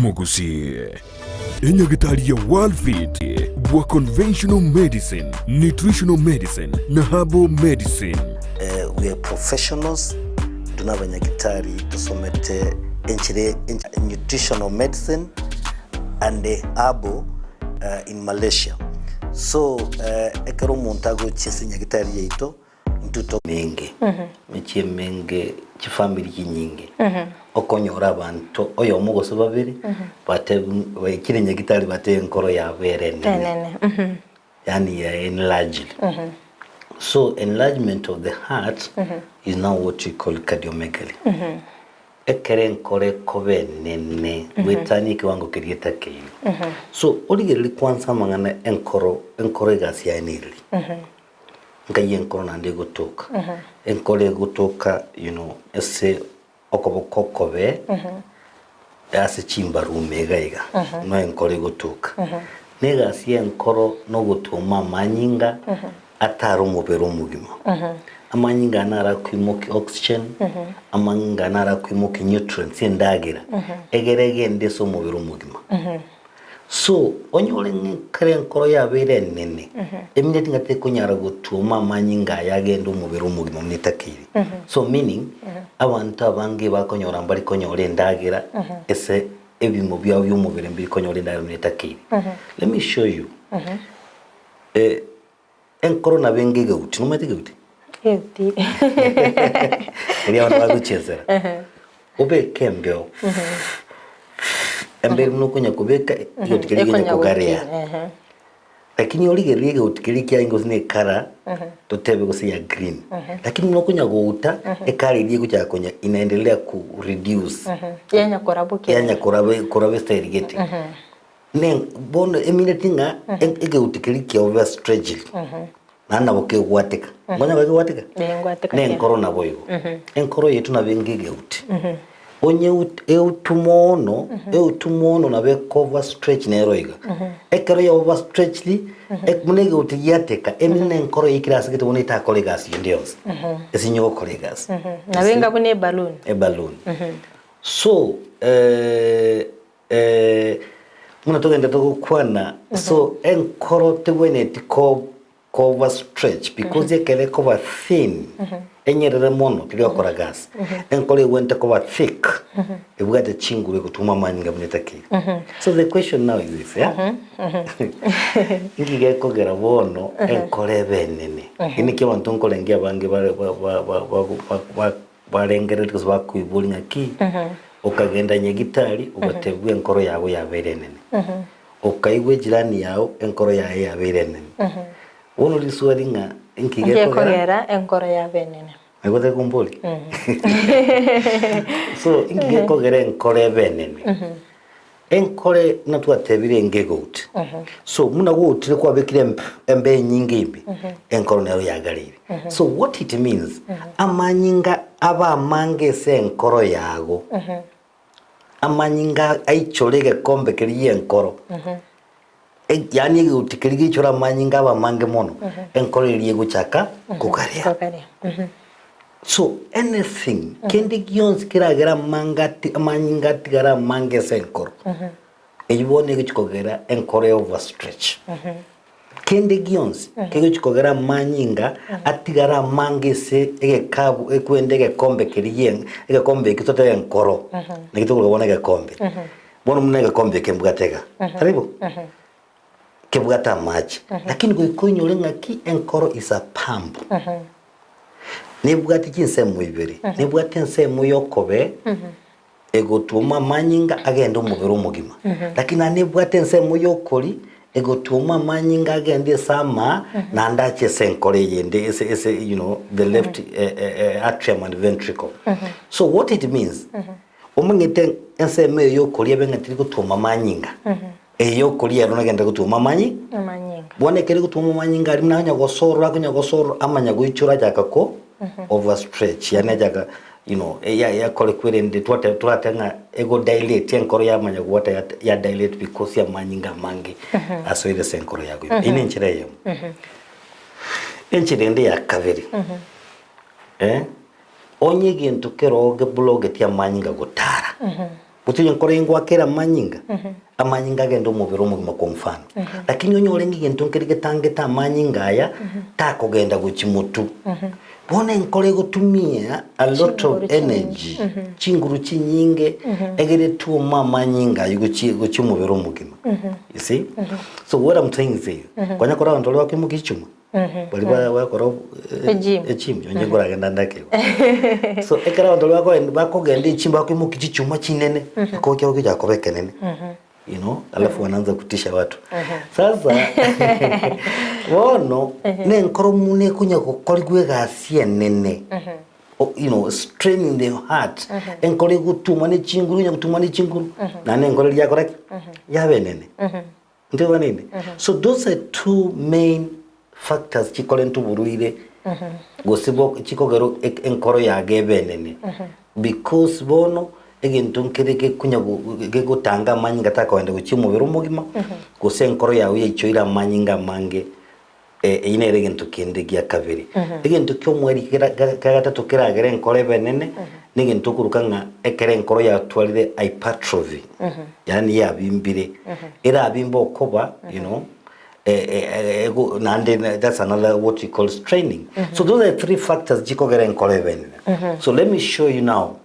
Gusii. Enyagitari ya Worldfit wa conventional medicine, nutritional medicine na herbal medicine. We are professionals. Tunabanyagitari tusomete nutritional medicine and herbal in Malaysia. So ekero montago chese nyagitari yeito ntuto menge. Mechie menge chifamily nyingi. Okonyora abantu oyo mugoso babiri bate wekire nyagitari bate enkoro ya berene. Yani enlarged. So enlargement of the heart is now what we call cardiomegaly. Ekere enkore kobe nene wetani kiwango kirieta keyo. So oligeri kwanza mangana enkoro gasi ya nili. Nkaye enkoro nande gotoka. Enkore gotoka, ese okobe ase chimba rumegaiga. No enkore gotoka. Nega si enkoro no gotuma manyinga ataro mubero mugima. Amanyinga nara kwimoki oxygen, amanyinga nara kwimoki nutrients endagira. Egerege ndeso mubero mugima. So onyole nkere enkoro yabere nene. Emineti ngate kunyara gotuma amanyinga yagenda mubero mugima mnitakiri. So meaning abantu abange bakonyora mbali konyora endagira ese ebimo bya byumubere mbiri konyora endagira mnitakiri. Let me show you. Enkoro na benge gauti, numete gauti? Gauti. Eria watu wakuchezera. Obe kembeo. Embere mnukunya kubeka, gauti kelike kugaria. Lakini oligeri gauti kelike ingo zine kara, totebe gosi ya green. Lakini mnukunya gauta, ekari liye kucha konya inaendelea ku reduce. Yanya korabuki. Yanya korabe stairigeti. Neng bono eminatinga egauti kelike overstretched. Nana boke gwateka. Ngonya bage gwateka? Ngwateka. Ne enkoro na boyigo. Enkoro yetu na benge gauti. Onye eutumono na be cover stretch na eroiga. Ekero ya overstretchly ekmune gauti yateka emine enkoro yikirasi gete woni ta kolegas yondios. Esinyo kolegas. Na benga bune balloon. E balloon. So muna togenda kwana so enkoro tewene tiko cover stretch because ekele cover thin enyerere mono tilio kora gas enkole wente cover thick ebugate chingure kutuma manyinga bunetaki. So the question now is this, yeah? Ngige kogera bono enkole benene iniki abantu nkolengia bange barengere tuzwa kuibulinga ki ukagenda nyegitari ugatebwe enkoro yabo yaberenene ukaigwe jirani yao enkoro yae yaberenene uno lisuaringa nkige kogera enkoro yabenene agote kumboli. So nkige kogera enkoro benene enkore natwa tebire ngegout. So muna go tire kwa bekire embe nyingi imbi enkoro nero yagarire. So what it means amanyinga aba mange se enkoro yago amanyinga aichorege kombe kiriye enkoro yani utikirige chora manyinga aba mange mono enkoro iriye guchaka kukaria. So anything kendi gions kiragera mangati amanyingati gara mange se enkoro eyibone gichikogera enkoro overstretch. Kendi gions kegechikogera manyinga atigara mange se egekabu ekwendege kombe kiriye egekombe kitote enkoro nakituko kubona egekombe bono munega kombe kembugatega karibu kebugata maji lakini kuikonyo ngaki enkoro is a pump. Nibugati kinsemu ibiri nibugati nsemu yokobe egotuma manyinga agenda umubiri umugima lakini nibugati nsemu yokoli egotuma manyinga agende sama na ndache senkore yende ese the left atrium and ventricle. So what it means omungete nsemu yokoli abengatiri gutuma manyinga eyo koli arona genda gutuma manyinga bone keri gutuma manyinga ari mnanya gosoro amanya guichura jakako overstretch yani jaka ya kole kwirende twatenga ego dilate enkoro ya manya guata ya dilate because ya manyinga mangi asoire senkoro yago ine nchireyo enchirende ya kaveri onye gintu keroge bloge tia manyinga gutara Mutuye nkore ingwa kera manyinga amanyinga gendo mubiro mu kwa mfano lakini onyo olengi gento nkirike tangeta amanyinga aya takogenda gukimutu bona nkore gutumia a lot of energy chinguru chinyinge egere tuoma amanyinga yuguchi mubiro mugima you see so what I'm saying is kwanya kora ndolo wakimukichuma bali bakora echim yonye gora genda ndake so ekara ndolo bako genda ichimba wakimukichuma chinene ko kyo kija kobekenene you know alafu wanaanza kutisha watu sasa wono ne nkoro mune kunya kokorigwe gasie nene you know straining the heart enkore gutuma ne chinguru nya gutuma ne chinguru na ne nkore lya koraki yabe nene ndio nini so those are two main factors chikole ntuburuire gosibo chikogero enkoro ya gebe nene because bono egento nkireke kunya gutanga manyinga takwenda guchimubiro mugima gose nkoro yawe yichoira manyinga mange ine regento kende gya kabiri egento kyo mweri gatatu kiragere nkore benene nigento kurukanga ekere nkoro ya twalire hypertrophy yani ya bimbire era bimbo koba you know that's another what you call straining so those are three factors jikogere nkore benene so let me show you now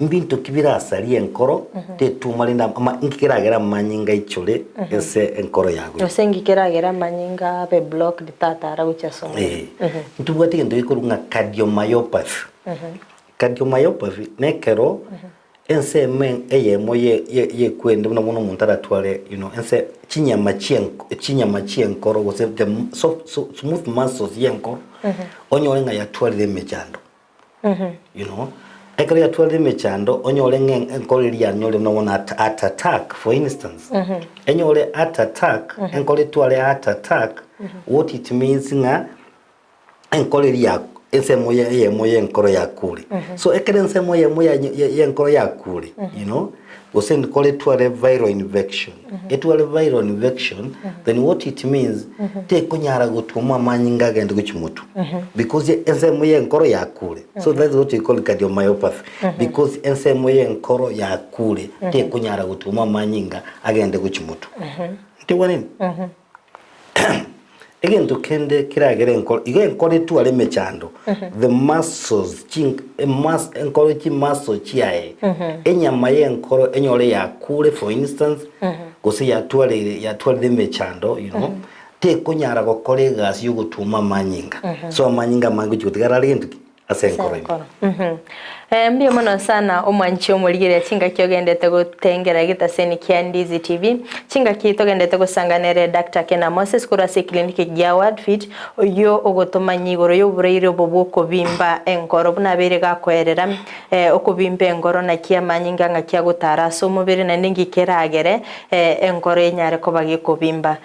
mbinto kibira asali enkoro te tumalinda ama nkiragera manyinga ichole ese enkoro yago ose ngikiragera manyinga be block ditatara guchasonga ntubwati ndo ikurunga cardiomyopathy cardiomyopathy nekero ense men eyemo ye kwende muno muntara twale you know ense chinyama chienkoro gose the smooth muscles yenkoro onyolenga ya twale mechando you know ekari ya twali mechando onyole nkoli ya nyole mna heart attack for instance enyole heart attack enkoli twale heart attack what it means nga enkoli ya ensemo ye moye enkoro ya kule so ekere ensemo ye moye enkoro ya kule you know we nkoli twale viral infection etwale viral infection then what it means te kunyara gutuma manyinga gende guchimutu because ensemo ye enkoro ya kule so that's what we call cardiomyopathy because ensemo ye enkoro ya kule te kunyara gutuma manyinga agende guchimutu ntiwanini again to kende kiragere enkoro igen kore tu ale mechando the muscles enkoro chi muscle chiae enyama ye enkoro enyole ya kule for instance gose ya twale mechando you know te kunyara gokore gas yugutuma manyinga so manyinga mangu chikutigara linduki asenkoro mbio mono sana omwanchi omurigire chinga kyogendete gutengera gitaseni kia Ndizi TV chinga kitogendete gusanganere Dr. Kena Moses kurase clinic ya Worldfit oyo ogotoma nyigoro yo bureire boboko bimba enkoro bunabere gakwerera okubimba engoro na kia manyinga ngakia gutara so mubere na ningi keragere enkoro enyare ko bagikobimba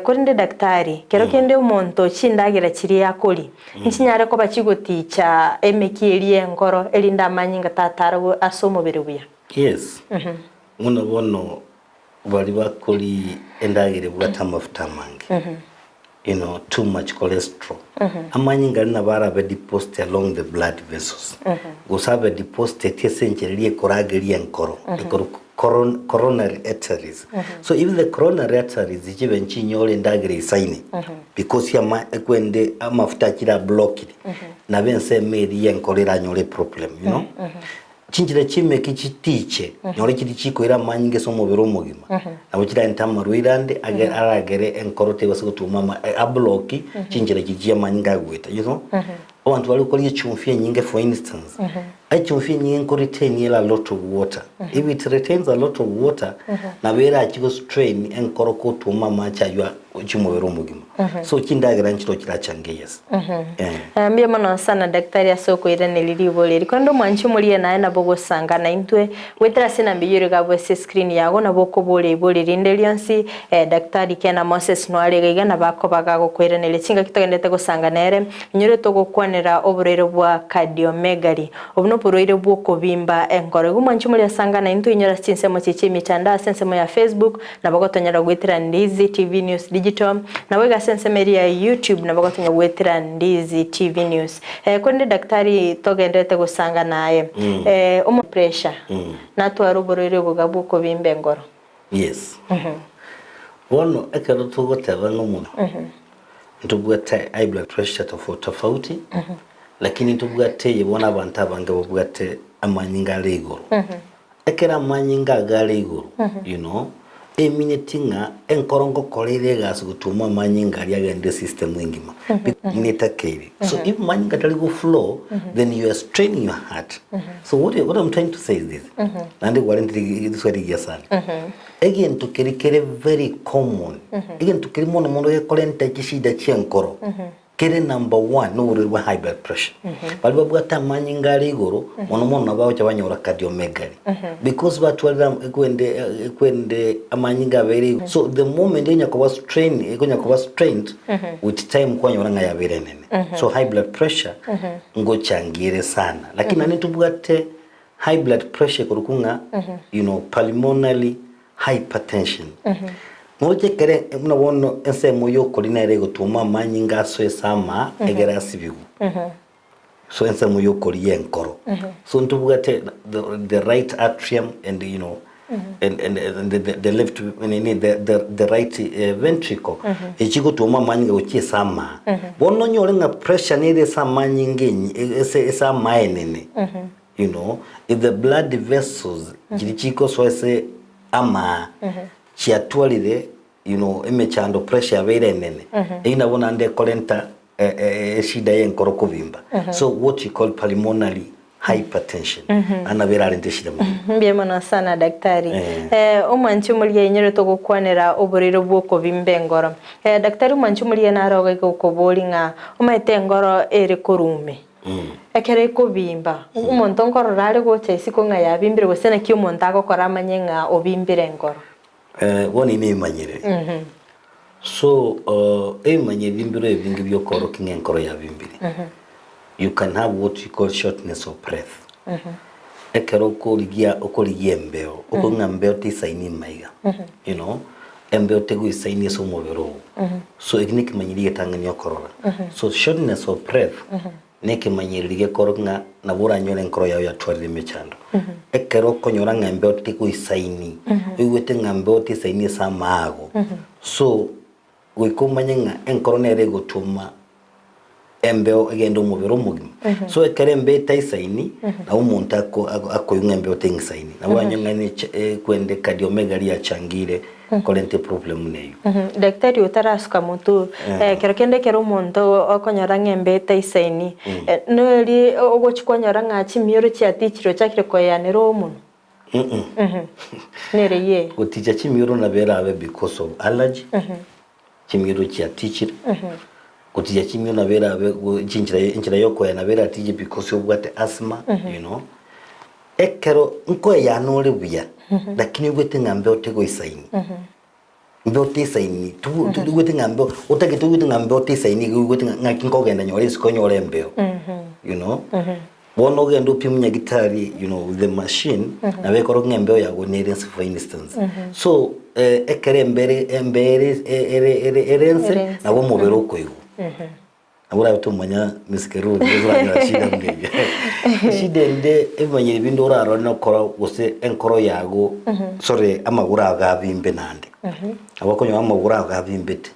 kurinde daktari kero kende umonto chindagira chiri yakoli nchinyare ko bachiguticha emekiri enkoro elinda manyinga tatara asomo beruya yes bono bali bakoli endagire bwata mafuta mangi you know too much cholesterol amanyinga na bara be deposit along the blood vessels go sabe deposit essentially korageri enkoro coronary arteries so even the coronary arteries jibe nchinyole ndagire isaine because ya kwende amafuta kira blocked na bense meri yenkolera nyole problem you know chinjira chime kichitiche nyole kiti chiko ira manyinge so mubiro mugima nabo kira entamarwirande agere enkorote base gutuma abloki chinjira kijia manyinga gweta you know abantu bali kuri chumfie nyinge for instance chumfie nyinge ko retain a lot of water if it retains a lot of water na bera chiko strain enkoroko tuma macha ywa chimubiro mugima so kindagira nchiro kirachange yes mbia mono sana daktari asoko ira neliribole rikondo mwanchi muri na bogo sanga na intwe wetra sina mbiyuri gabo screen yago na boko bole rinde lyonsi daktari Kena Moses no alegega na bako bagago kwira nelechinga kitogendete gusanga nere nyure to gukwanira oburero bwa cardiomegaly obno buroire bwo kobimba enkoro gumwanchi muri asanga na intwe nyora chinsemo chichi mitanda sensemo ya Facebook na bagotonyara gwitira Ndizi TV News digital na wega sensemeri ya YouTube na bagotinya gwetira Ndizi TV News kwende daktari togendete gusanga naye pressure na twaruborere bugabu ko bimbe ngoro. Yes. Wono ekero tugoteba ngomuntu ntubwate high blood pressure tofauti lakini tubwate yebona abantu abange bubwate amanyinga legoro ekera amanyinga galegoro you know eminetinga enkorongo kolere gas gutuma amanyinga ali agende system ingima nitakeri so if amanyinga tali go flow then you are straining your heart so what I'm trying to say is this and warranty this what you say again to kere very common again to kere mono ye kolenta kishida chienkoro kere number 1 no uri high blood pressure bali babwata amanyinga ligoro mono nabaho cyabanyora cardiomegaly because batwalira kwende amanyinga very so the moment enya kuba strained with time kwanyora nga nene so high blood pressure ngo changire sana lakini anitubwate high blood pressure kurukunga you know pulmonary hypertension moje kere muna wono ensemo yo kolinere gutuma amanyinga so esama egera sibigu so ensemo yo koliye nkoro so ntubugate the right atrium and you know and the left the right ventricle echigo tuma amanyinga uchi sama bono nyolenga pressure nere sama nyingenyi esama enene you know if the blood vessels chirichiko so ese ama chiatwalire you know emechando pressure abere nene ina bona ande kolenta shida yenkoro kubimba so what you call pulmonary hypertension anabera rente shida mbiyemana sana daktari omwanchi muri yenyero to gukwanira oborero bwoko bimbengoro daktari mwanchi muri naroga gukobolinga omaite ngoro ere korume ekere kubimba umuntu ngoro rari gocha isiko nga yabimbire gusena ki umuntu agokora amanyenga obimbire ngoro woni ni manyire so manyire bimbiro ebingi byokoro kingenkoro yabimbire you can have what you call shortness of breath ekero okoligia mbeo okonga mbeo tisaini maiga you know mbeo tego isaini so mobero so eknik manyire tangani okorora so shortness of breath neke manyirige koronga na bura nyole nkoro yawe yatwarire mechando ekero konyora ngambe otiko isaini wiwete ngambe otisaini samago so wikomanya enkoro nere gutuma embeo egendo mubiro mugima so ekere mbe taisaini na umuntu akoyunga mbe otingisaini na banyongane kwende cardiomegaly achangire kolente problem neyo daktari utarasuka mutu kerekende kero umuntu okonyora ngembe taisaini noli ogochikonyora ngachi miyoro chiatichiro chakire koyanero umuntu nereye uticha chimiyoro nabera abe because of allergy chimiyoro chiatichiro kutiya chimyo nabera abe chinchira yoko ya nabera tije because of what asthma you know ekero nko ya nole buya lakini gwete ngambe otego isaini mbe isaini tu gwete ngambe otage tu gwete ngambe isaini gwete ngakinko genda nyore sikonyore mbeo you know bono gendo pimunya gitari you know with the machine na bekoro ngambe yago nerence for instance so ekere embere erense na bo mobero koyo abura bitumanya miskeru bizanya shida mbege shide nde emanye bindo raro no kora gose enkoro yago sorry amagura ga bimbe nande abakonyo amagura ga bimbete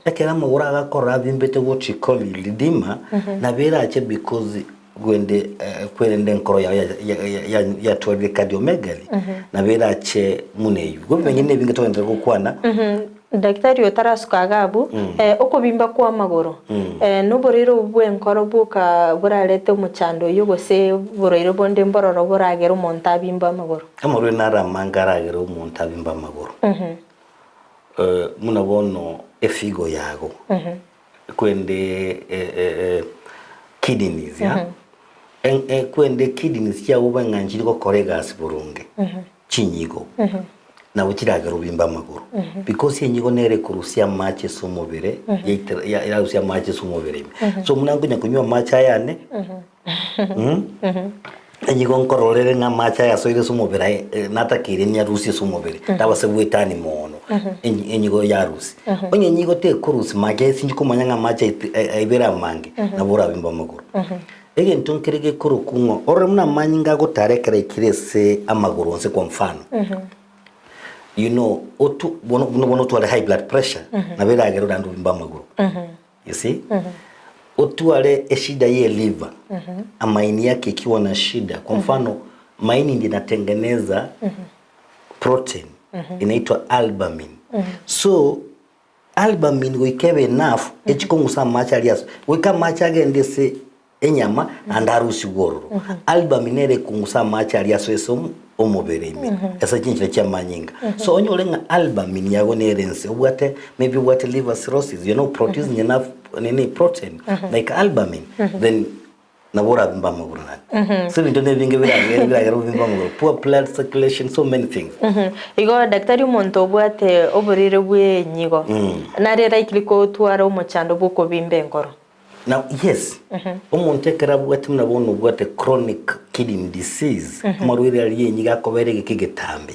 ekera amagura ga kora bimbete go chikoli lidima na bera ache because gwende kwende enkoro ya tore cardiomegaly na bera ache muneyu go benyine binge to ndego kwana daktari utarasuka gabu okobimba kwa magoro noborero bwenkoro buka burarete umuchando yogose borero bonde mbororo buragera umuntu abimba magoro amaro nara mangaragera umuntu abimba magoro munabono efigo yago kwende kidneys ya kwende kidneys ya ubanganjiri ko koregas burunge chinyigo na ukiragara ubimba amaguru because yenyigo nere kurusia mache somobere ya rusia mache somobere so munangunya kunywa mache ayane enyigo nkororere nga macha ya soire sumobere nata kire nya rusi sumobere taba se wetani mono enyigo ya rusi onye enyigo te kurusi macha sinji kumanya nga macha ibera mange na bora bimba maguru ege ntonkerege kuru kungo ore muna manyinga go tarekere kirese amaguru onse kwa mfano you know otu bono to high blood pressure na bera agero dandu bimba maguru you see otu ale shida ye liver amaini yake ikiwa na shida kwa mfano maini ndiyo inatengeneza protein inaitwa albumin so albumin wikebe enough echikongusa macha alias wika macha gendese enyama andarusi goro albumin ere kungusa macha alias eso omoberemi esa chinchira cha manyinga so onyolenga albumin yago nerense ubwate maybe what liver cirrhosis you know producing enough protein like albumin then nabora bimba magurana so bintu nebinge bira bimba maguru poor blood circulation so many things igo daktari monto bwate oborire bwe nyigo nare raikliko twara umuchando buko bimbe ngoro now yes omuntu ekera bwate mnabona bwate chronic kidney disease marwire ali nyiga koberege kigetambi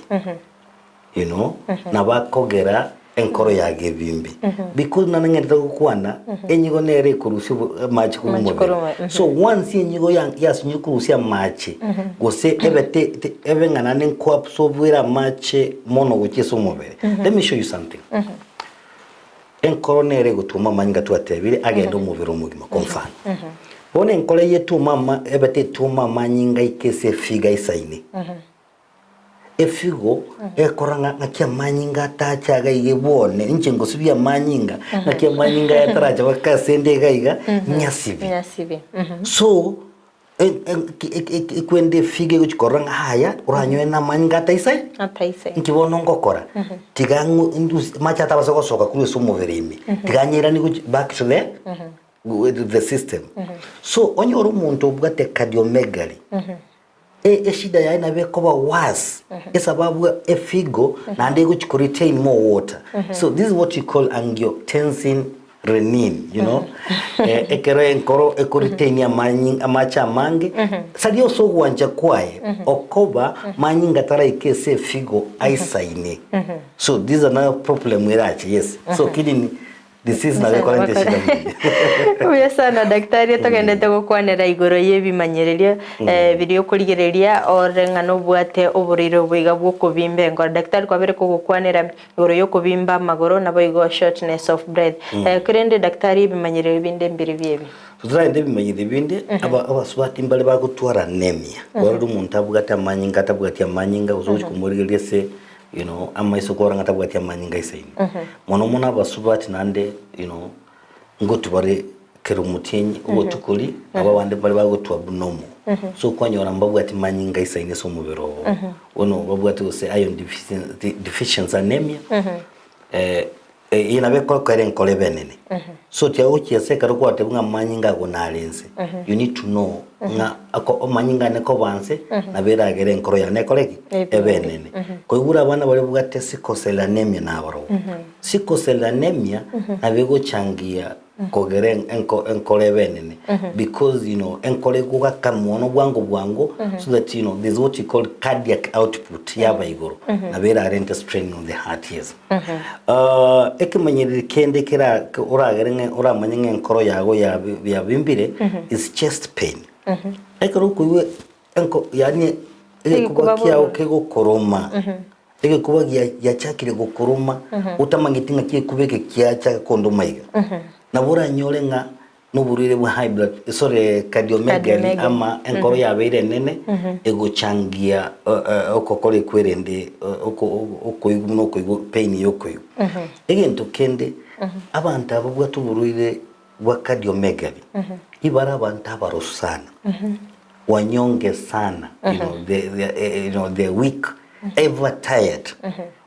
you know nabakogera enkoro yage bimbi because nanengenda kukwana enyigo nere kurusi machi kumubere so once enyigo yasinyi kurusi machi gose ebete ebengana nenko absorbera machi mono gukiso mubere let me show you something enkoro nere gutuma manyinga twatebire agenda umubiri umugima konfana bone enkoro yetuma ebete tuma manyinga ikese figa isaine efigo ekoranga ngakia manyinga tachaga igebone inchengo sibya manyinga ngakia manyinga yataracha bakasende gaiga nyasibi so kwende fige kuchikoranga haya uranywe na manyinga taisai nkibono ngokora tigangu indus macha tabasoko soka kuri sumoverimi tiganyira ni back to the system so onyoro umuntu ubwate cardiomegaly shida ya ina bekoba was sababu efigo na ndego retain more water so this is what you call angiotensin renin you know ekere enkoro retain ya amacha mange sadio so wanja kwae okoba manyinga tara ikese figo aisaine so this is another problem with that yes so kidney disease na bekorante shida uya sana daktari togendete gukwanera igoro yebimanyereria video kurigereria orengano bwate oburiro bwiga bwoko bimbe ngo daktari kwabere kugukwanera igoro yokubimba magoro nabo igo shortness of breath kurende daktari bimanyerere binde mbiri byebi tuzarinde bimanyere binde abasubati mbale bagutwara anemia wari umuntu abugata manyinga tabugati amanyinga uzoje kumurigeria se you know amaiso koranga tabugati amanyinga isaini mono mona basubati nande you know ngotu bare kerumutinyi ubotukuli abawande bari bagutwa bunomo so kwanyora mbabugati manyinga isaini so mubero ono babugati ose iron deficiency anemia inabe kokere nkole benene so tia uchiese karoko atebunga manyinga gonalense you need to know nga ako manyinga ne ko banse na bera gere nkoro ya ne koleki ebenene ko igura bana bari bugate sickle anemia na baro sickle anemia na bego changia kogere enkole benene because you know enkole kuga kamono bwango so that you know there's what you call cardiac output yaba igoro na bera rent strain on the heart yes ekimanyirire kende kira uragere uramanyenge enkoro yago ya bimbire is chest pain ekero kuwe enko yani kuba kiao kego koroma kuba yachakire gokoroma utamangitinga kiye kubeke kiacha kondo maiga na bora nyole nga nuburire bwa high blood cardiomegaly ama enkoro yabere nene ego changia okokore kwerende okoyiguno pain yokoyo egento kende abantu abubwa tuburire bwa cardiomegaly ibara abantu abarosana wanyonge sana you know they weak ever tired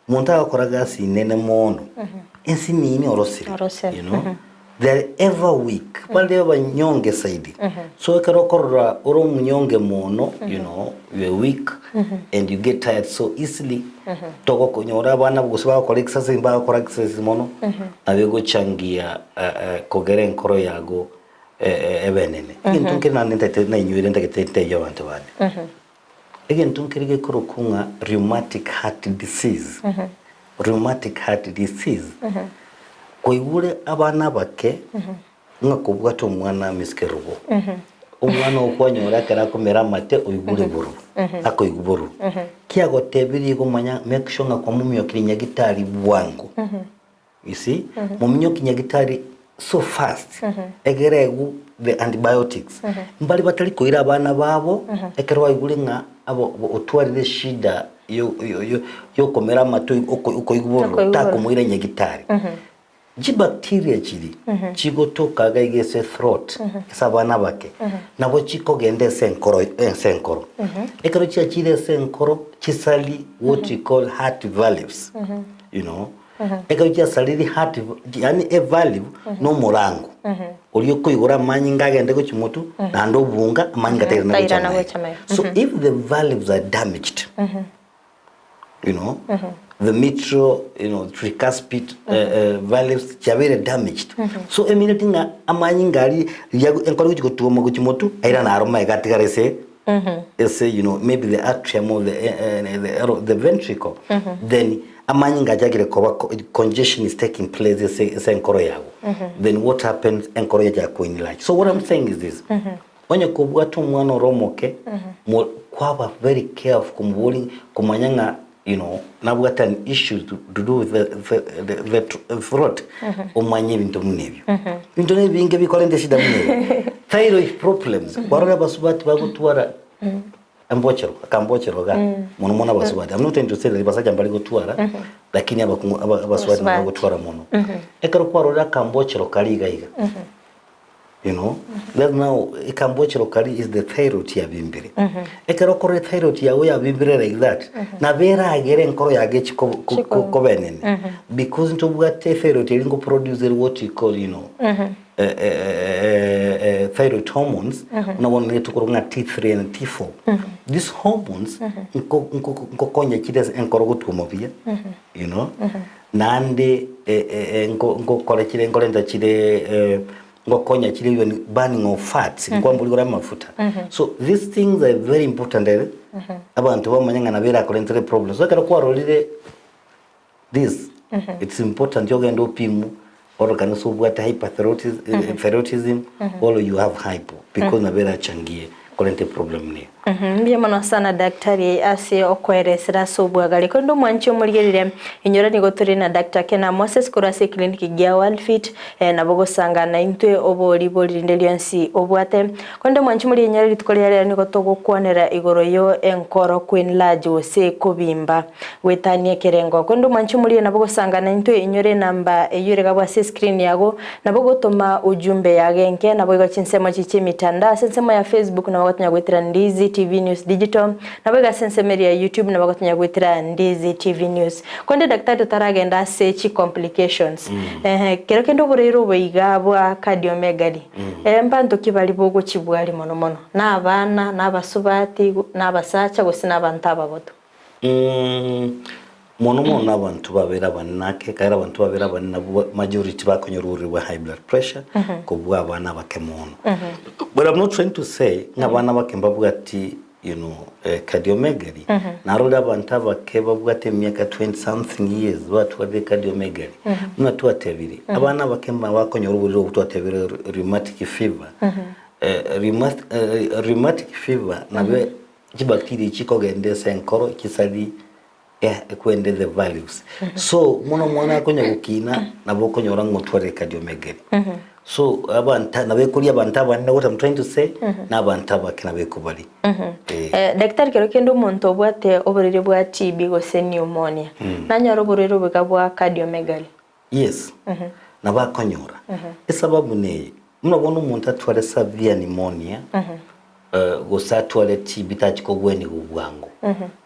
muntu akoraga sinene mono ensi nini orosire you know they're ever weak bali abanyonge saidi so ekarokora oro munyonge mono you know you're weak and you get tired so easily toko kunyora bana bugusaba ko exercise mba ko exercise mono abego changia kogere nkoro yago ebenene ikintu nkina nente na inyuire ndagete yo abantu bane ikintu nkirige kurukunga rheumatic heart disease rheumatic heart disease koibure abana bake ngakubwa to mwana miskerugo umwana ukwanyora kara kumera mate uibure buru ako iguburu kiago tebiri kumanya make sure ngakwa mumyo kirinya gitari bwangu you see mumyo kinya gitari so fast egeregu the antibiotics mbali batali koira abana babo ekerwa igulinga abo otwarire shida yo komera mate uko iguburu takumwira nyagitari ji bacteria chiri chigotoka gaigese throat sabana bake nabo chiko gende senkoro ekero chia chire senkoro chisali what we call heart valves you know ekero chia saliri heart yani a valve no murango oliyo koigora manyi ngagende ko chimotu na ndo bunga manyi gatera na chama so if the valves are damaged you know the mitral, you know, tricuspid valves chavere damaged. So immediately nga amanyi ngari yago enkoro chiko mo kuchimotu aira na aroma igatigare se you know, maybe the atrium or the ventricle. Then amanyi ngajagire koba congestion is taking place se enkoro yago. Then what happens enkoro yago in large. So what I'm saying is this. Onye kubwa tu mwana romoke kwaba very careful kumanyanga you know, now we got an issue to do with the throat. Umanye bintu munebyo. Bintu ne binge bikolende shida munebyo. Thyroid problems. Warora basubati bagutwara ambochero, akambochero ga. Mono basubati. I'm not trying to say that basaja mbali gutwara, lakini abasubati bagutwara mono. Ekero kwarora kambochero kaliga iga. You know, that now ikambochero kali is the thyroid ya bimbire. Ekero kore thyroid ya we bimbire like that. Na vera agere nkoro ya gechi ko benene. Because into what thyroid ilingo produce what we call, you know, thyroid hormones. Na one to koronga T3 and T4. These hormones nko konya chides enkoro gutumovia. You know, nande nko kore chile ngolenda chile ngokonya chile even burning of fats kwambulira mafuta. So these things are very important. Abantu bamanyanga na bera cholesterol problems. So kara kwarolire this it's important yogendo pimu or kana so bwata hyperthyroidism or you have hypo because na bera changie cholesterol problem ni. Mbia mano sana daktari ase okweresera sobwagali kondo mwancho muligerire inyorani goturi na Dr. Kena Moses kurase clinic gya Worldfit na bogo sangana intwe oboli ndeliansi obwate kondo mwancho muri nyari tukolera ni gotogo kwanera igoro yo enkoro queen large ose kobimba wetanie kerengo kondo mwancho muri na bogo sangana intwe inyore namba eyure gabwa screen yago na bogo toma ujumbe yagenke na bogo chinsemo chichi mitanda sensemo ya Facebook na bogo tanyagwetira Ndizi TV News Digital na bega sensemeri ya YouTube na bagatunya gwitira Ndizi TV News konde daktari taragenda sechi complications kero kendo burero bwigabwa cardiomegaly mbanto kibali bogo kibwali mono na abana na abasubati na abasacha gusina abantu abagoto mono n'abantu babera banake kaira abantu babera banna majority bakonyorurirwa high blood pressure kubwa abana bakemono. But I'm not trying to say ngabana bakembabuga ati you know cardiomegaly naroda abantu bakebabuga ati myaka 20 something years watu wa cardiomegaly mnatu atebiri abana bakemba bakonyorurirwa kutwatebira rheumatic fever rheumatic fever nabe kibacteria chikogende senkoro kisali kwende the values. So mwana akonya gukina nabo konyora ngotware cardiomegaly. So abanta nabekuri abanta bane what I'm trying to say na abanta bakina bekubali. Daktari kero kendo muntu obwate oborere bwa TB gose pneumonia. Nanyaro borero bwagabwa cardiomegaly. Yes. Nabakonyora. Esababu ne mnabona umuntu atware severe pneumonia. Gosa twale TB tachikogweni ubwango.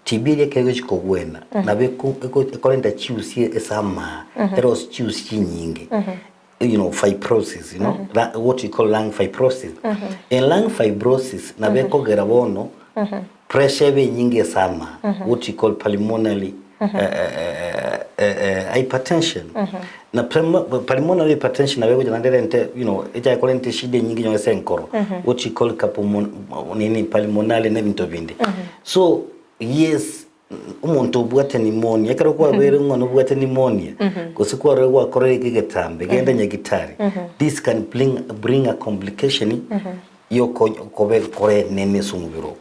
TB lekego chikogwena nabeku ekolenda chiusie esama eros chiusie nyingi. You know, fibrosis, you know, what you call lung fibrosis. In lung fibrosis nabeko gerabono pressure be nyingi esama what you call pulmonary hypertension. na pulmonary hypertension na wewe jana nte eja kolente shide nyingi nyose enkoro what you call pulmonary na bintu bindi so yes umuntu obwate pneumonia ekero kwa bere ngono obwate pneumonia kusikwa rewa korere kigetambe genda nyagitari this can bring a complication yo kore nene sumubiro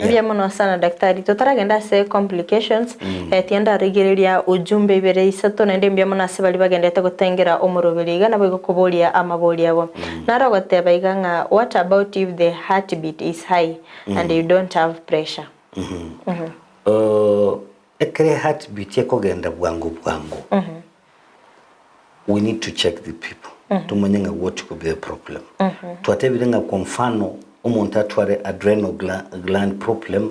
mbia muno sana daktari tutaragenda se complications tienda rigireria ujumbe ibere isato na mbia muno asibali bagendete gutengera umurubiriga na bwo kubolia amaboli abo naragote baiganga what about if the heartbeat is high and you don't have pressure ekere heartbeat yakogenda bwangu we need to check the people tumanyenga what could be the problem tuatebirenga kwa mfano umuntu atware adrenal gland problem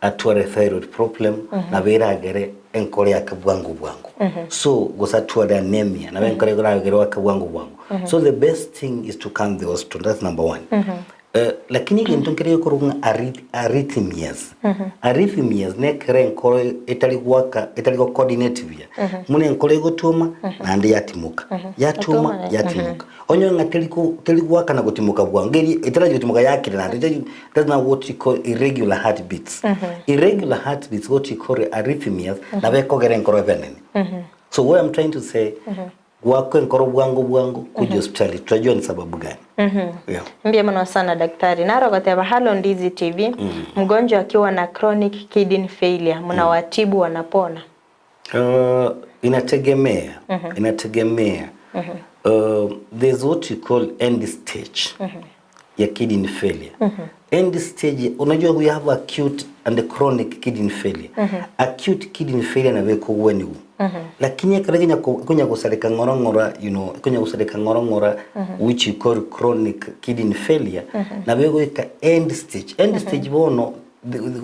atware thyroid problem na beragere enkore yakabwangu so gosatware anemia na benkore goragere wakabwangu so the best thing is to come the hospital. That's number one. Lakini kintu nkere kurunga arrhythmias ne kere enkoro etali coordinate via mune enkoro gotuma na ndi yatuma onyo ngateli gwaka na gotimuka bwangeri etali gotimuka yakire na that's not what you call irregular heartbeats. Irregular heartbeats what you call arrhythmias na bekogere enkoro benene. So what I'm trying to say wako enkoro bwangu kuja hospitali tunajua ni sababu gani. Yeah. Mbia mno sana daktari. Narogoteba Halo Ndizi TV, mgonjwa akiwa na chronic kidney failure, mnawatibu wanapona? Inategemea. There's what you call end stage ya kidney failure. End stage, unajua we have acute and chronic kidney failure. Acute kidney failure na weko uweni lakini akarejea kunya kusarika ngorongora kunya kusarika ngorongora which you call chronic kidney failure na weko ika end stage bono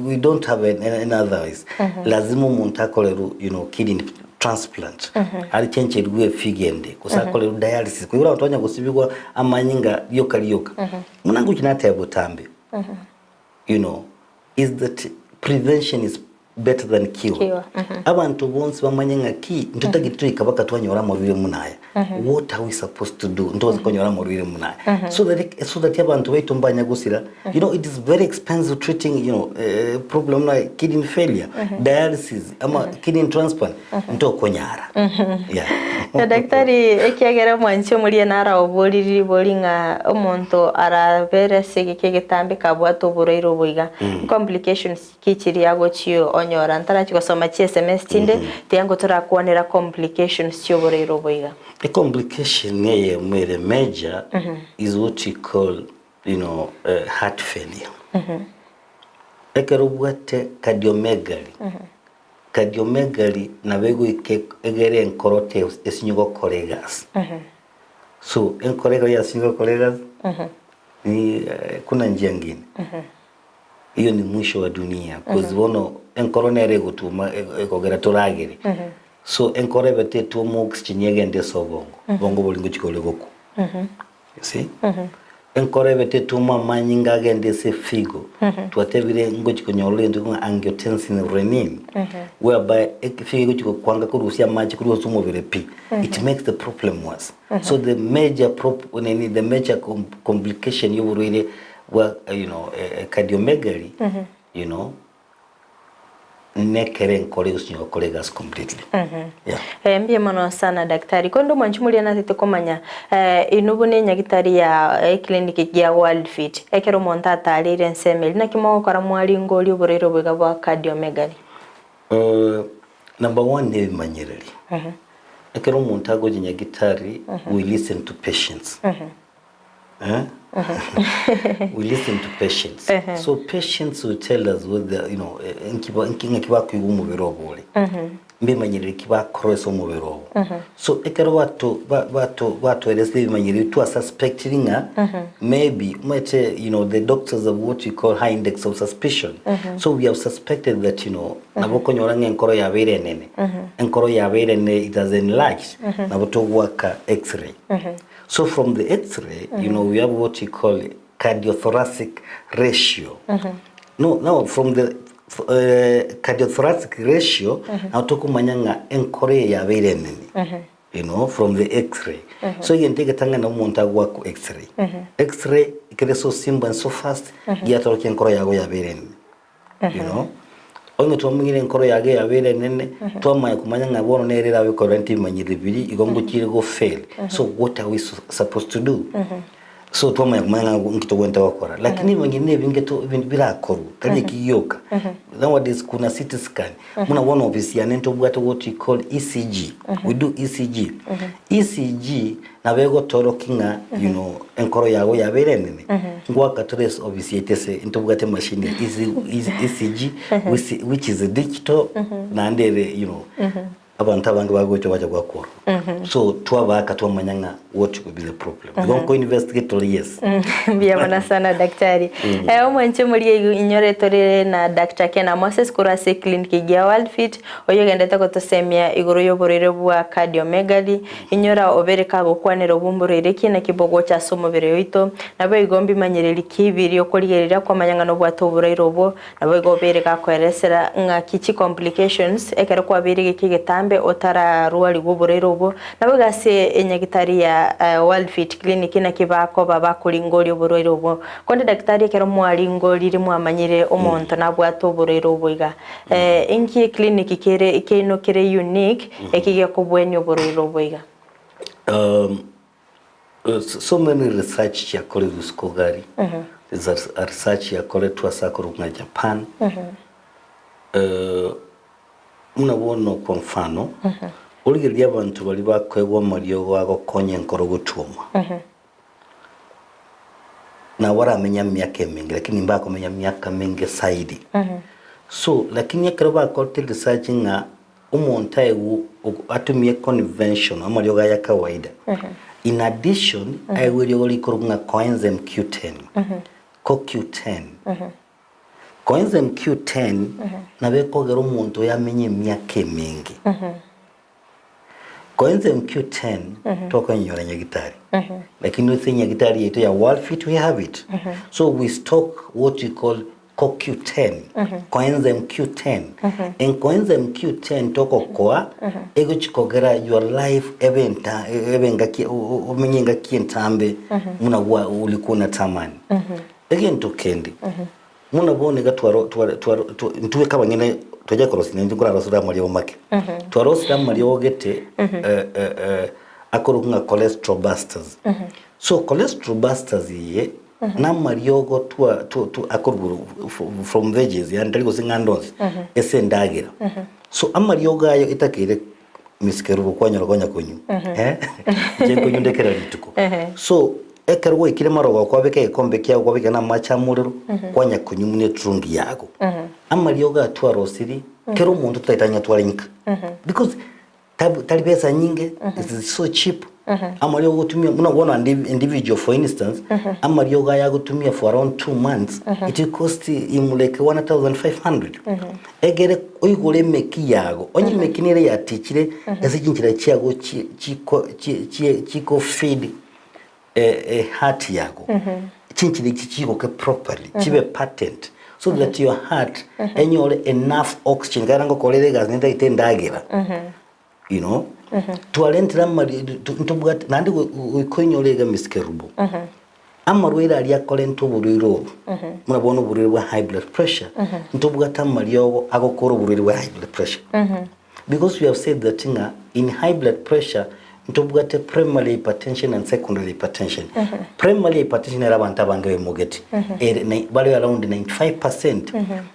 we don't have an otherwise lazima umuntu akoleru kidney transplant ali chenche ruwe figende kusakoleru dialysis kwa hiyo watonya kusibigwa amanyinga yoka munangu kinata ya botambe is that prevention is better than cure. Abantu bonse bamanyanga ki ntutagitwe ikabaka twanyora mu rwire munaya. What are we supposed to do? Ntoze konyora mu rwire munaya. So that abantu bayitumbanya gusira. It is very expensive treating problem like kidney failure, dialysis, ama kidney transplant. Nto konyara. Yeah. Na daktari ekiagera mwancho muri nara oboliri bolinga omonto ara vere segeke getambe kabwato bureiro boiga. Complications kichiri yago chio onyora ntara chikosoma chi SMS tinde tiango tora kuonera complications chio bureiro boiga. A complication ye mere major is what you call heart failure. Ekerubwate cardiomegaly. Cardiomegaly na wego egere enkorote esinyugo kolegas. So enkorega ya esinyugo kolegas ni kuna njia ngine. Hiyo ni mwisho wa dunia kuzibono enkoronere gutuma ekogera turagere. So enkorebe te tumox chinyege nde sobongo. Bongo bolingo chikole goku. You see? Enkorebe te tuma manyinga gende se figo. Tuatebire ngo chikonyole ndo angiotensin renin. Whereby figo chiko kwanga kurusia maji kurusia umubire pi. It makes the problem worse. So the major complication you really cardiomegaly, nekere kolegas completely. Yeah. Mbia mano sana daktari. Kondo mwanchumuli na tete komanya inubune nyagitari ya clinic ya Worldfit. Ekero montata alire nsemeli na kimo kora mwali ngoli uburero bwega bwa cardiomegaly. Number one ne manyereri. Ekero montago nyagitari we listen to patients. We listen to patients. So patients will tell us whether nkinga kiba kuyumubero bole. Mbe manyereri kiba cross umubero. So ekero watu elese manyereri tu suspecting maybe the doctors have what you call high index of suspicion. So we have suspected that naboko nyoranga enkoro ya bere nene. Enkoro ya bere ne it has enlarged. Naboto waka x-ray. So from the X-ray, we have what you call cardiothoracic ratio. No, from the cardiothoracic ratio, now toku manyanga enkore ya bere nene. you know, from the x-ray. So you can take a tanga na umonta work x-ray. X-ray ikere so simple and so fast. Ya toroki nkoro yago ya bereni. You know. Onge tuamungire nkoro yage ya bereni tuama kumanya ngabono nerera we quarantine manyiribiri igongo chire go fail. So what are we supposed to do? So tuama kumanya ngito gwenta wakora. Lakini wengine bingeto bila koru. Kanye kiyoka. Nowadays kuna CT scan. Muna one obviously anento bwata what we call ECG. We do ECG. ECG na bego torokinga, you know, enkoro yago ya bereni. Ngwaka trace obviously itese into bwate machine ECG which is a digital na andere, you know. Abantu abange bagocho baje gwakora. So twabaka twamanyanga what could be the problem. Don't go investigate all yes. Biyamana sana daktari. Omwanche muri inyoretore na Dr. Kena Moses kurase clinic ya Worldfit oyogendete gotosemia iguru yoborere bwa cardiomegaly inyora obereka gukwanira obumburere kina kibogo cha somobere yoito nabo igombi manyereri kibiri okorigerera kwa manyanga no bwatobura obo nabo igobereka kweresera nga kichi complications ekere kwa berege kigetambe otara ruali goborero obo nabo gase enyagitari ya Worldfit clinic na kibako baba kulingori oborero obo konde daktari kero mwali ngori rimwe amanyire omonto nabwatobura obo iga inki clinic kere ikeno kere unique ekige kubweni oborero obo iga. So many research ya kole duskogari. There's a research ya kole tuasakuru na Japan. Munabono kwa mfano uligiria abantu bali bakwegwa mariyo wago konye nkoro gutuma na waramenya myaka mingi lakini mbako menya myaka mingi saidi so lakini yakero bakote research nga umonta egu atumie convention amariyo ga ya kawaida in addition I will likorunga coenzyme Q10 CoQ10 coenzyme Q10 nabeko gero umuntu yamenye myaka mingi coenzyme Q10 toka nyora nyagitari lakini uthi nyagitari yetu ya Worldfit we have it so we stock what we call CoQ10 coenzyme Q10 and coenzyme Q10 toko kwa ego chikogera your life eventa evengaki umenyenga kientambe muna ulikuwa natamani again tokendi muna bone gatwaro ntuwe kaba ngene toja korosine ndikora rosura muri omake twarosira muri ogete akorunga cholesterol busters so cholesterol busters ye na mariogo tu akoruguru from veggies ya ndaligo singandons esendagira so amarioga ayo itakire miskeru kwanyorogonya kunyu je kunyu ndekera lituko so ekerwo ikire marogo kwa beke ikombe kya kwa beke na macha muriro kwanya kunyu mune trungi yago amarioga twarosiri kero muntu taitanya twarinka because tali pesa nyingi is so cheap amarioga gutumia muna individual for instance amarioga ya gutumia for around 2 months it cost him like 1500 egere oigure meki yago onye meki nere ya tichire ezikinjira chiago chiko feed heart yago chinchire chichiko ke properly chibe patent so that your heart enyole enough oxygen garango kolere gas nenda itendagira you know tualentera mari ntubwat nandi ukonyolega miskerubo amarwera ali akole ntuburiro murabona uburiro bwa high blood pressure ntubwata mariyo agokora uburiro bwa high blood pressure because we have said that in high blood pressure ntubwate primary hypertension and secondary hypertension primary hypertension era abantu abangawe mugeti bali around 95%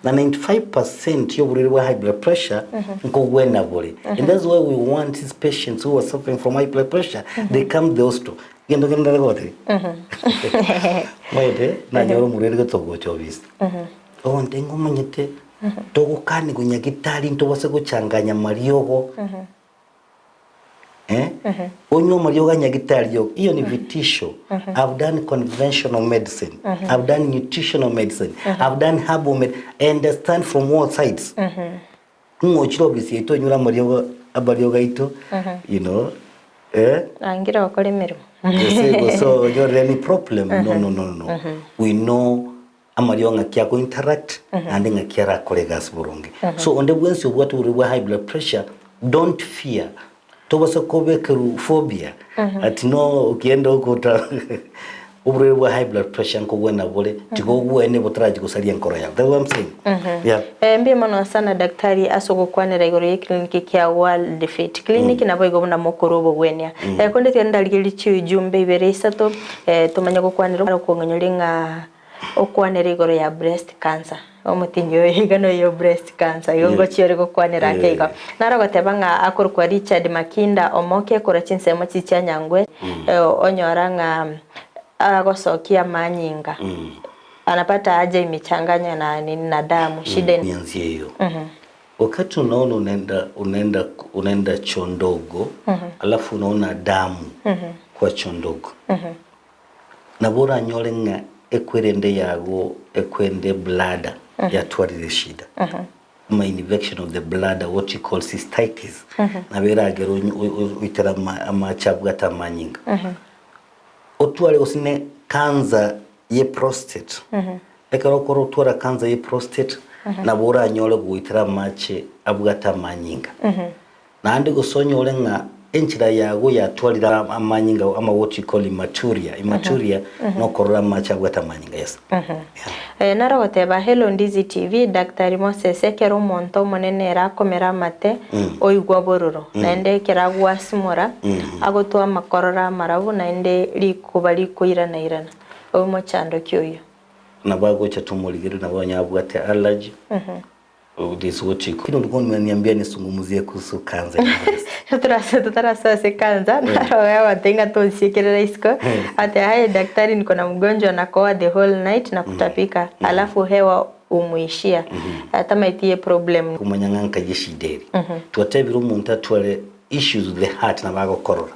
na 95% yoburiro bwa high blood pressure nko gwena bole and that's why we want these patients who are suffering from high blood pressure they come to the hospital gendo gote mwede na nyoro murere gotogo chobisi ndengo manyete togukani kunyagitari ntobase gucanganya mariogo onyo marioga nyagitari yo iyo ni vitisho I've done conventional medicine I've done nutritional medicine I've done herbal medicine I understand from all sides ngochiro bisi ito nyura marioga abarioga ito you know angira wakole mero so you're any problem no we know amarioga kia ko interact and ngakiara colleagues burungi so onde bwensi obwatu uri high blood pressure don't fear tobasa kobekeru phobia ati no ukienda huko ubure wa high blood pressure nko wena bole tigo gwene botaraji kusalia nkoro ya that what I'm saying. Mbie mano sana daktari asogo kwanera igoro ye clinic kia Worldfit clinic na boigo buna mokoro bo gwenya konde tienda ligeli chi jumbe ibere isato tumanya go kwanera ko ngonyolinga okwanera igoro ya breast cancer omutinyo igano yo breast cancer yongo chiore go kwanera keiga nara gotebanga akor kwa Richard Makinda omoke kora chinsemo chicha nyangwe onyoranga agosokia manyinga anapata aje imechanganya na damu shida nianzie hiyo. Wakati unaona unaenda choo ndogo alafu unaona damu kwa choo ndogo na bora nyolenga ekwerende yago ekwende bladder ya twarire shida my infection of the bladder, what you call cystitis na bera agero uitera amachabwa tamanyinga otwale osine cancer ye prostate ekaro koro twara cancer ye prostate na bora nyole guitira mache abugata manyinga na andi gusonyole nga enchira yago ya twalira amanyinga ama what you call immaturia no korora mache abugata manyinga yes nara goteba hello Ndizi TV Dr. Moses ekero monto monene rakomera mate oigwa bororo naende keragwa simora agotwa makorora marabu naende likubali kuirana irana omo chando kyoyo na bago cha tumuligiro na banyabwate allergy this what you call ndo niambia nisungumuzie kuhusu kanza tutarasa se kanza na wewe tenga to sikirira isko ate hai daktari niko na mgonjwa na koa the whole night na kutapika alafu hewa umuishia atama itie problem kumanyanganka yeshideri tuatebira umuntu atwale issues with the heart na bago korora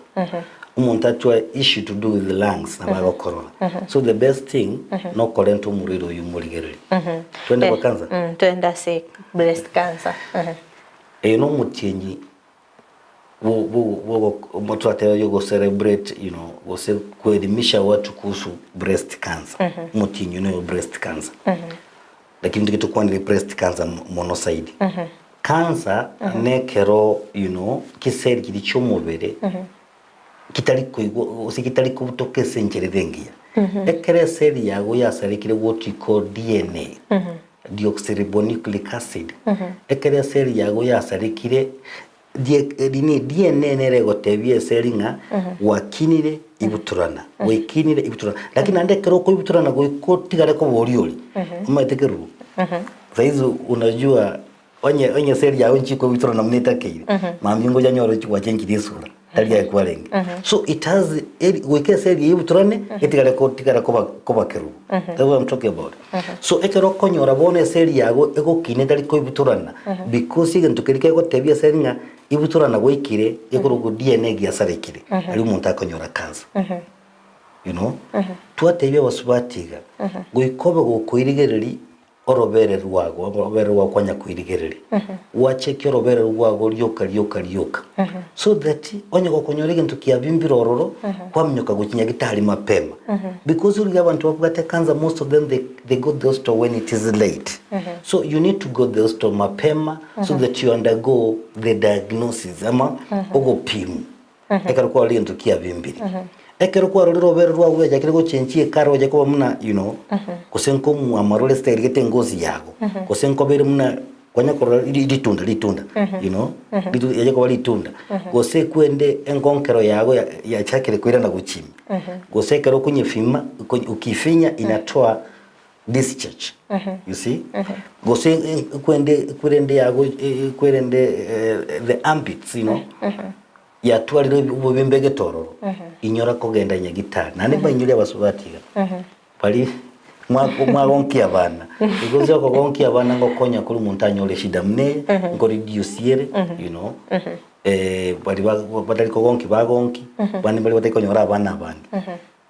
umuntu atwale issue to do with the lungs na bago korora so the best thing no korento muriro yumuligereri twende kwa kanza twenda se breast cancer no mutinyi mtu atayo go celebrate wose kuelimisha watu kuhusu breast cancer mutinyi no breast cancer lakini ndikitu kwa ni breast cancer monocyte cancer nekero kiseri kilicho mubere kitali kitali kutoke senjere dengia ekere seri yago yasalikire what you call DNA deoxyribonucleic acid ekere seri yago yasalikire DNA nerego tebie seri nga wakinire ibuturana wakinire ibuturana lakini andekero ko ibuturana go tigare ko borioli umatekeru saizo unajua onye seri yago nchiko ibuturana mneta keire mambingo janyoro chwa chenjiri sura tali ya kwalengi so it has weke seri ibuturane etigare ko bakeru that what I'm talking about so ekero konyora bone seri yago ego kine tali ko ibuturana because igentu kerike ko tebia seri nga ibuturana goikire ekoro DNA giasarekire ali umuntu akonyora kanza tuatebia basubatiga goikobe go kuirigereri orobere rwago kwanya kuirigereri wache kirobere rwago ryoka so that onye gokonyora igintu kiabimbiro ororo kwamnyoka gukinya gitari mapema because uri abantu babwate kanza most of them they go the hospital when it is late so you need to go the hospital mapema so that you undergo the diagnosis ama ogopimu ekaro kwa lintu kiabimbiri ekero kwa robero rwago yakire go chenchie karo jako muna kusenko mu amarole style gete ngozi yago kusenko bere muna kwanya korora litunda bitu yako litunda gose kwende enkonkero yago ya chakire kwira na guchimi gose kero kunyefima ukifinya inatoa discharge you see gose kwende yago the armpits ya twaliro ububembege tororo inyora kogenda nyagitari nane banyuri abasubatiga bali mwagonki abana igoze ko gonki abana ngo konya kuri umuntu anyore shida mne ngo reduce bali batari ko gonki bagonki bani bali batari konyora abana abandi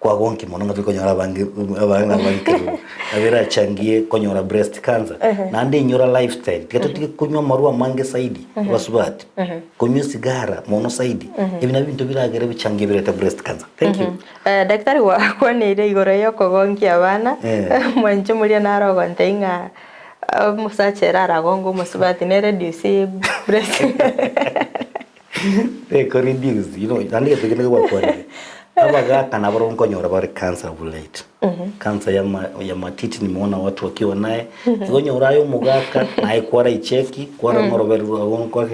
kwa gonki mono ngo konyora abana abandi abera changie konyora breast cancer nande inyora lifestyle tiketo kunywa marua mange saidi basubati kunywa sigara mono saidi ibina bintu biragere bichangie bireta breast cancer thank you daktari wa kwanire igoro yoko gonki abana mwanche muri narogo ntenga musachera ragongo musubati ne reduce breast they could reduce, you know, and they can go for it. Abaga kana baro nkonyora bari cancer bulate. Cancer ya matiti nimeona watu wakiwa naye. Ikonyora yo mugaka na ikwara icheki, kwara ngoroberu wonko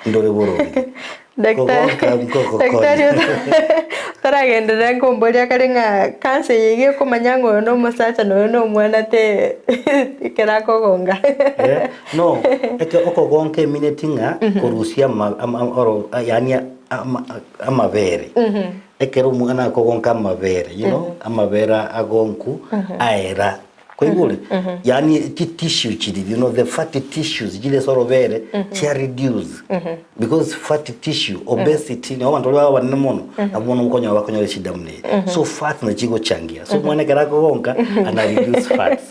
ndore boro. Daktari taragendera ngomboria karenga cancer yige kumanyango no musacha no mwana te ikerako gonga. No, eke okogonke minetinga korusia yani amavere. Ekero mwana kogonka amavere, you know, amavera agonku aera. Yani tissue chidi, you know, the fatty tissues jile soro vere chia reduce because fatty tissue obesity ni wantu wa wanamono amono mkonya wa konyo shida mne so fat na chigo changia so mwana karako gonka ana reduce fats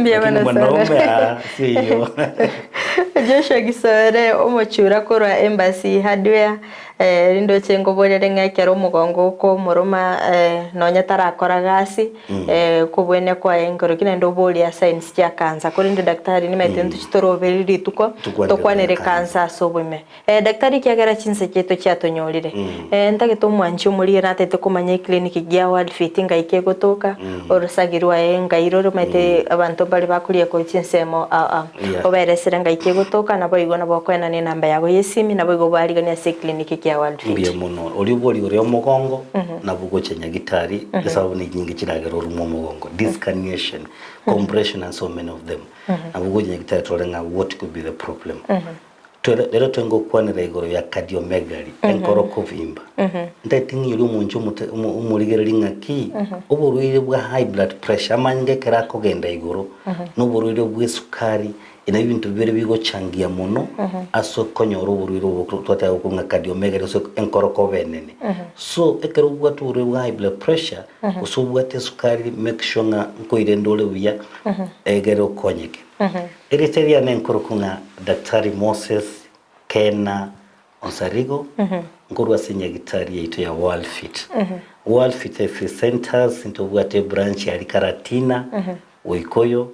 bia bana sio Joshua Gisore omochura korwa embassy hardware rindo chengo borere ngakero mugongo ko muruma nonya tarakora gasi kubwene kwa engoro kina ndo boli science ya cancer kuri ndo daktari ni metento chitoro beriri tuko tokwanere cancer sobweme daktari kyagara chinse cheto cyatonyorire ndage to mwanchi muri na tete kumanye clinic ya Worldfit ngaike gotoka orusagirwa ngairo mete abantu bali bakuliye ko chinsemo oberesera ngaike gotoka nabo igona bokwena ni namba yago yesimi nabo igo bali gania clinic ya Worldfit mbiye muno oliboli uri omugongo nabugo chenya gitari esabu ni nyingi kiragero rumo mugongo disc herniation compression and so many of them nabugo chenya gitari tolenga what could be the problem lero tengo kwanira igoro ya cardiomegaly enkoro kovimba ndatingi yuri munju umuligere ngaki oburuire bwa high blood pressure amange kerako genda igoro n'oburuire bwa sukari ina ibintu bibere bigo changia muno aso konyoro oburuire bwo twata ukunga cardiomegaly so enkoro kovenene so ekero bwa turi bwa high blood pressure usubwate sukari make sure nga nkoire ndole buya egero konyeke eriteria nenkoro kunga daktari Moses Kena Onsarigo ngorwa sinya gitari yaito ya Worldfit Worldfit free centers into bwate branch ya Karatina Oikoyo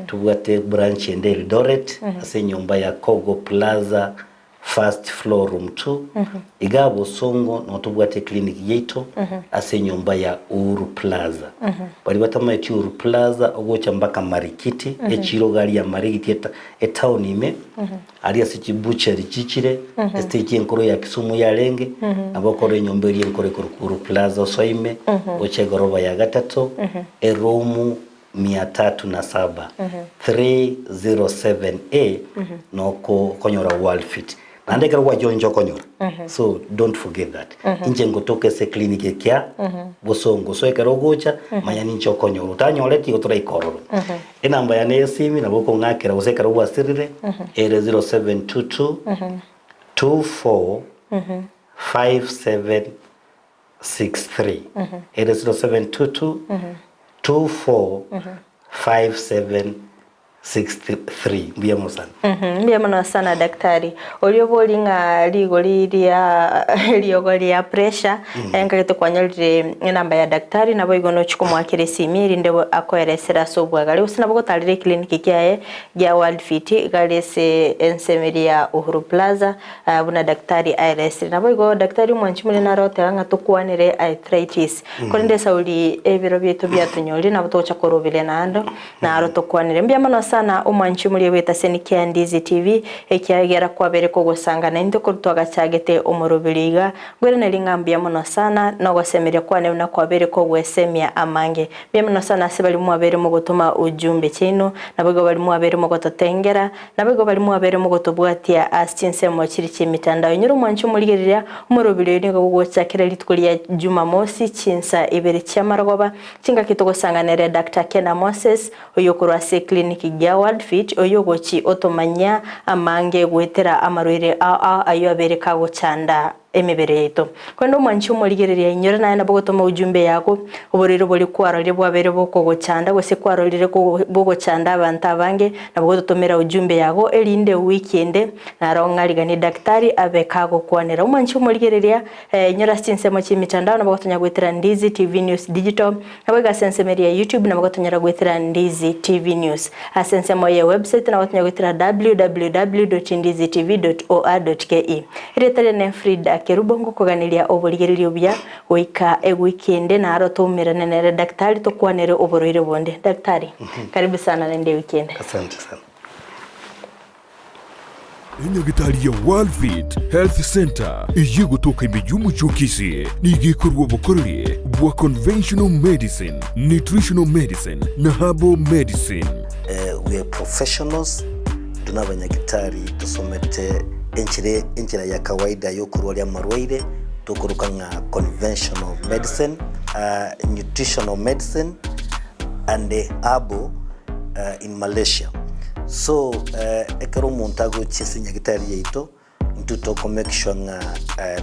tubwate branch ende Eldoret ase nyumba ya Kogo Plaza first floor room 2 igabo songo no tubwate clinic yeito ase nyumba ya Uru Plaza bali batama eti Uru Plaza ogocha mbaka Marikiti echiro gali ya Marikiti town ime ali ase butchery chichire stage enkoro ya Kisumu ya Lenge abakoro nyumba iri enkoro Uru Plaza soime oche goroba ya gatatu room 307 307A noko konyora Worldfit nandekera wa jonjo konyora so don't forget that inje ngotoke se clinic kya bosongo so ekero gocha manyani ncho konyora utanyoleti gotora ikororo enamba ya nesimi na boko ngakera usekera wasirire 0722 24 5763 0722 24 5763 mbiyamo sana mbiyamo sana daktari olioboli nga ligoli ya pressure engagete kwanyolire namba ya daktari nabo igono chikumwakire simiri ndebo akoeresera sobwagali usina boko talire clinic kyaye ya Worldfit galese ensemeri ya Uhuru Plaza buna daktari IRS nabo igo daktari mwanchimule na rote anga tukwanire arthritis kolinde sauli ebiro byetu byatunyorire nabo tocha korobile nando na aroto kwanire mbiyamo sana umwanchi muri weta CLINIC and Ndizi TV ekyagera kwabere ko gusangana inde ko twagachagete umurubiriga gwere nari ngambia muno sana no gosemerya kwane na kwabere ko gwesemya amange byemuno sana sibali mu abere mu gutuma ujumbe kino nabego bali mu abere mu gototengera nabego bali mu abere mu gotobwatia astinse mu kiri kimitandao nyuru umwanchi muri umurubiriga ngo gochakira litkulia Jumamosi chinsa ibere cyamaragoba kinga kitogosangana Dr. Kena Moses oyokora se clinic ya Worldfit oyogochi otomanya amange gwetera amarwire ayo abereka gochanda emibere yeto kwendo mwanchi umurigerere inyora na nabogotoma ujumbe yako uburiro boli kwarole bwabere boko gochanda gose kwarolire ko bogo chanda abantu abange nabogotomera ujumbe yako elinde weekend naronga ni daktari abekago kwanera umwanchi umurigerere inyora sinsemo chimitandao nabogotonya gwetera Ndizi TV News Digital nabega sensemeri ya YouTube nabogotonya gwetera Ndizi TV News asensemo ya website nabogotonya gwetera www.ndizitv.or.ke iretele ne free kerubongo kuganiria oborigererio bya goika weekend na aro tumirane na daktari tukwanere oboroire bonde. Daktari, karibu sana nende weekend. Asante sana. Enyagitari ya Worldfit Health Center iye gutoka imijumbu chokisi nigikorwa bukorere bwa conventional medicine, nutritional medicine na herbal medicine. We are professionals, tunabanyagitari tusomete enchira ya kawaida yo kurwalia marwaire tukuruka nga conventional medicine, nutritional medicine and herbal in Malaysia. So ekero montago chisi nyagitari yeito ntutoko make sure nga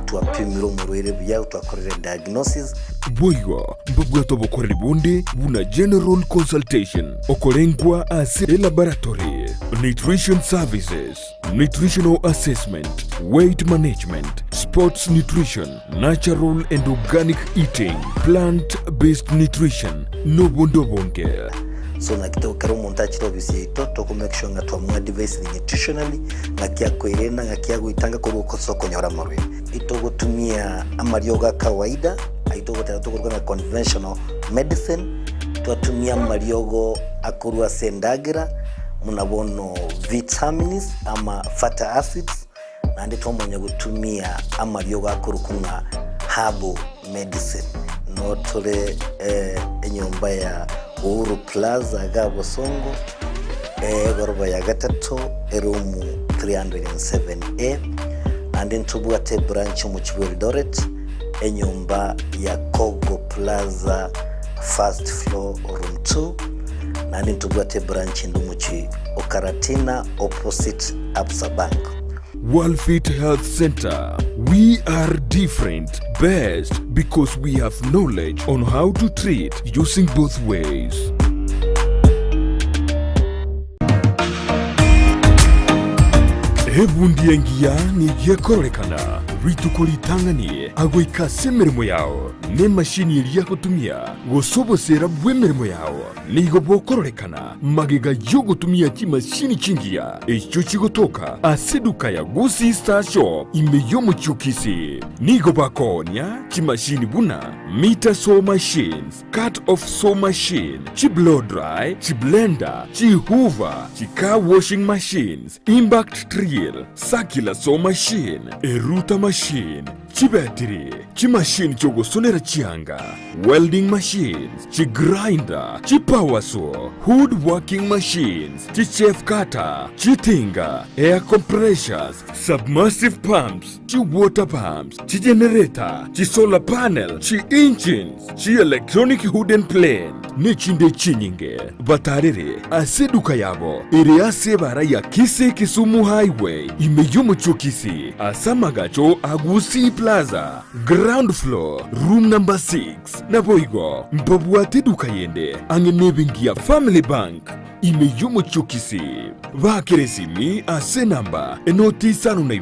tuapimiro murwere bya twakorere diagnosis. Boigo mbabwato bokorere bonde buna general consultation okolengwa as laboratory, nutrition services, nutritional assessment, weight management, sports nutrition, natural and organic eating, plant-based nutrition, no bondo bonke. So na kito karo montage to bisi to make sure nga twamwa device nutritionally nga kya kwirena nga kya guitanga ko soko nyora marwe ito gutumia amarioga kawaida aito gutatu na conventional medicine twatumia mariogo akurwa sendagira munabono vitamins ama fatty acids na ndito mwenye gutumia amarioga akurukunga herbal medicine no tole enyomba ya Uhuru Plaza Gabo Songo goroba ya gatatu erumu 307A and then tubuate branch mu Eldoret enyumba ya Kogo Plaza first floor room 2 and then tubuate branch ndumuchi Okaratina opposite Absa Bank. Worldfit Health Center. We are different, best because we have knowledge on how to treat using both ways. Hebundiengia ni yekorekana ritukolitangani agoika semerimo yao ne mashini iria kutumia gosobosera bwemerimo yao nigo bokororekana magega yo gutumia kimashini chingia echo chigotoka aseduka ya Gusii Star Shop imeyo muchukisi nigo bakonya kimashini buna meter saw machines, cut off saw machine, chi blow dry, chi blender, chi hoover, chi car washing machines, impact drill, circular saw machine, eruta machine, chi battery, chi machine chogo sonera chianga, welding machines, chi grinder, chi power saw, wood working machines, chi chef cutter, chi tinga, air compressors, submersive pumps, chi water pumps, chi generator, chi solar panel, chi engines, chi electronic hood and plane, nechinde chinyinge, batarere, aseduka yabo, ere asebara ya Kisii Kisumu Highway, imeyomo chokisi, asamagacho Gusii Plaza, ground floor, room number 6, naboigo, mbabuate duka yende, angenebingia Family Bank, imeyomo chokisi, vakeresimi ase namba, enoti isanu na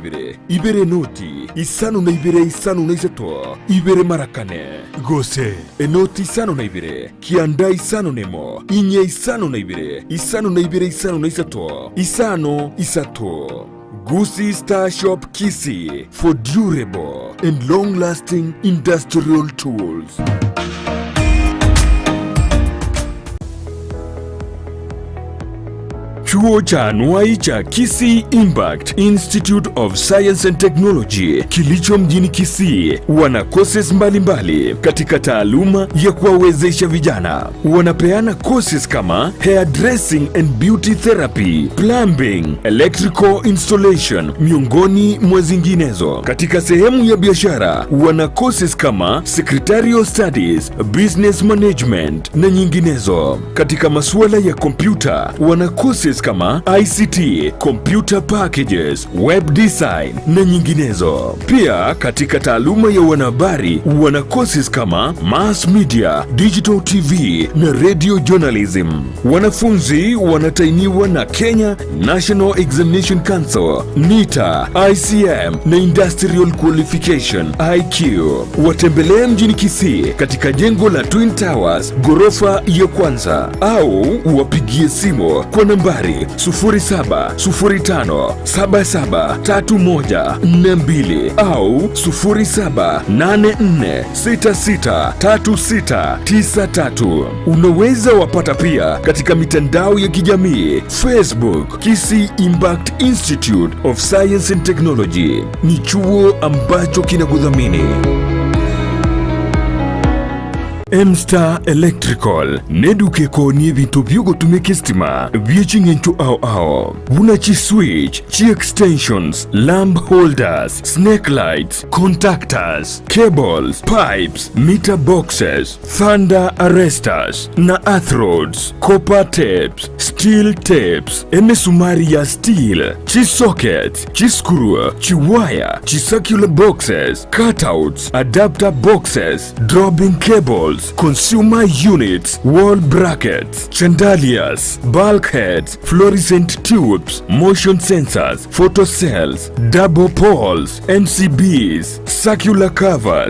ibere noti, isanu na isato, ibere marakane, gose, enoti isanu na kianda isanu nemo, inye isanu na isanu na isato, isano isato. Gusii Star Shop Kisii for durable and long-lasting industrial tools. Chuo cha anuai cha Kisii Impact Institute of Science and Technology kilicho mjini Kisii wana courses mbalimbali katika taaluma ya kuwawezesha vijana. Wanapeana courses kama hairdressing and beauty therapy, plumbing, electrical installation, miongoni mwa zinginezo. Katika sehemu ya biashara wana courses kama secretarial studies, business management na nyinginezo. Katika masuala ya kompyuta wana courses kama ICT, computer packages, web design na nyinginezo. Pia katika taaluma ya wanahabari wana courses kama mass media, digital TV na radio journalism. Wanafunzi wanatainiwa na Kenya National Examination Council, NITA, ICM na Industrial Qualification IQ. Watembelee mjini Kisii katika jengo la Twin Towers ghorofa ya kwanza au wapigie simu kwa nambari nambari 0705773142 au 0784663693. Unaweza wapata pia katika mitandao ya kijamii Facebook, Kisii Impact Institute of Science and Technology. Ni chuo ambacho kinakudhamini. M-Star Electrical neduke koni vintu vyogotumika stima vyechingencho ao buna chi switch, chi extensions, lamp holders, snake lights, contactors, cables, pipes, meter boxes, thunder arresters na earth rods, copper tapes, steel tapes, emesumari ya steel, chi sockets, chi screw, chi wire, chi circular boxes, cutouts, adapter boxes, dropping cables, consumer units, wall brackets, chandeliers, bulkheads, fluorescent tubes, motion sensors, photocells, double poles, NCBs, circular covers,